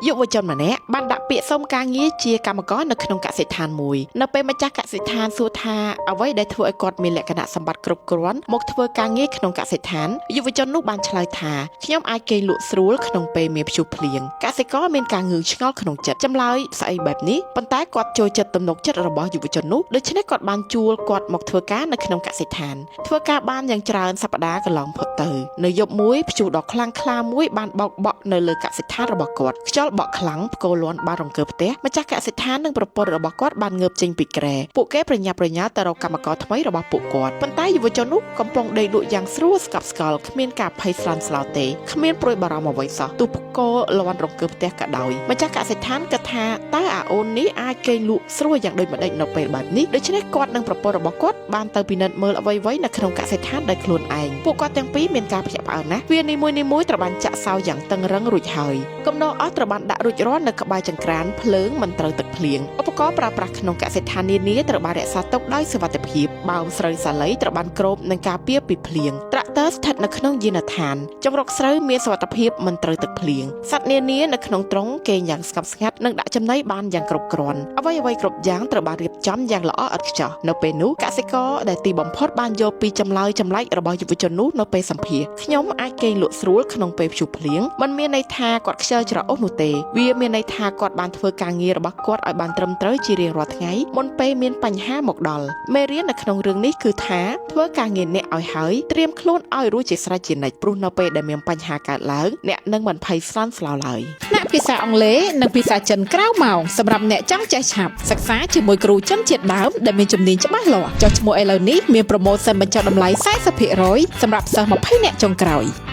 យុវជនម្នាក់បានដាក់ពាក្យសុំការងារជាកម្មករនៅក្នុងកសិដ្ឋានមួយនៅពេលម្ចាស់កសិដ្ឋានសួរថាអ្វីដែលធ្វើឲ្យគាត់មានលក្ខណៈសម្បត្តិគ្រប់គ្រាន់មកធ្វើការងារក្នុងកសិដ្ឋានយុវជននោះបានឆ្លើយថាខ្ញុំអាចគេងលក់ស្រួលក្នុងពេលមានព្យុះភ្លៀងកសិករមានការងឿងឆ្ងល់ក្នុងចិត្តចម្លើយស្អីបែបនេះប៉ុន្តែគាត់ចូលចិត្តទំនុកចិត្តរបស់យុវជននោះដូច្នេះគាត់បានជួលគាត់មកធ្វើការនៅក្នុងកសិដ្ឋានធ្វើការបានយ៉ាងច្រើនសប្តាហ៍កន្លងផុតទៅនៅយប់មួយព្យុះដ៏ខ្លាំងក្លាមួយបានបោកបក់នៅលើកសិដ្ឋានរបស់គាត់ខ្យល់បក់ខ្លាំងផ្គរលាន់បានរង្គើផ្ទះម្ចាស់កសិដ្ឋាននិងប្រពន្ធរបស់គាត់បានងើបចេញពីគ្រែពួកគេប្រញាប់ប្រញាល់ទៅរកកម្មករថ្មីរបស់ពួកគាត់ប៉ុន្តែយុវជននោះកំពុងដេកលក់យ៉ាងស្រួលស្កប់ស្កល់គ្មានការភ័យស្លន់ស្លោទេគ្មានព្រួយបារម្ភអ្វីសោះទោះផ្គរលាន់រង្គើផ្ទះក៏ដោយម្ចាស់កសិដ្ឋានគិតថាតើអាអូននេះអាចគេងលក់ស្រួលយ៉ាងដូចម្តេចនៅពេលបែបនេះដូច្នេះគាត់និងប្រពន្ធរបស់គាត់បានទៅពិនិត្យមើលអ្វីៗនៅក្នុងកសិដ្ឋានដោយខ្លួនឯងពួកគាត់ទាំងពីរមានការភ្ញាក់ផ្អើលណាស់វានីមួយៗត្រូវបានចាក់សោយ៉ាងតឹងរឹងរួចហើយគំនរអស់ត្រូវបានដាក់រួចរាល់នៅក្បែរចង្ក្រានភ្លើងមិនត្រូវទឹកភ្លៀងឧបករណ៍ប្រើប្រាស់ក្នុងកសិដ្ឋាននានាត្រូវបានរក្សាទុកដោយសុវត្ថិភាពបោមស្រូវសាលីត្រូវបានគ្របនិងការពារពីភ្លៀងត្រាក់ទ័រស្ថិតនៅក្នុងយានដ្ឋានចម្រុកស្រូវមានសុវត្ថិភាពមិនត្រូវទឹកភ្លៀងសត្វនានានៅក្នុងទ្រុងគេងយ៉ាងស្ងប់ស្ងាត់និងដាក់ចំណីបានយ៉ាងគ្រប់គ្រាន់អ្វីៗគ្រប់យ៉ាងត្រូវបានរៀបចំយ៉ាងល្អឥតខ្ចោះនៅពេលនោះកសិករដែលទីបំផុតបានយកពីចម្លើយចម្លែករបស់យុវជននោះនៅពេលសម្ភាសខ្ញុំអាចគេងលក់ស្រួលក្នុងពេលព្យុះភ្លៀងមិនមានន័យថាគាត់ខ្ជិលច្រអូសនោះទេវាមានន័យថាគាត់បានធ្វើការងាររបស់គាត់ឲ្យបានត្រឹមត្រូវជារៀងរាល់ថ្ងៃមុនពេលមានបញ្ហាមកដល់មេរៀននៅក្នុងរឿងនេះគឺថាធ្វើការងារអ្នកឲ្យហើយត្រៀមខ្លួនឲ្យរួចជាស្រេចជានិច្ចព្រោះនៅពេលដែលមានបញ្ហាកើតឡើងអ្នកនឹងមិនភ័យស្លន់ស្លោឡើយអ្នកភាសាអង់គ្លេសនិងភាសាចិនក្រៅម៉ោងសម្រាប់អ្នកចង់ចេះឆាប់សិក្សាជាមួយគ្រូចិនជាតិដើមដែលមានជំនាញច្បាស់លាស់ចុះឈ្មោះឥឡូវនេះមានប្រូម៉ូសិនបញ្ចុះតម្លៃ 40% សម្រាប់សិស្ស20នាក់ចុងក្រោយ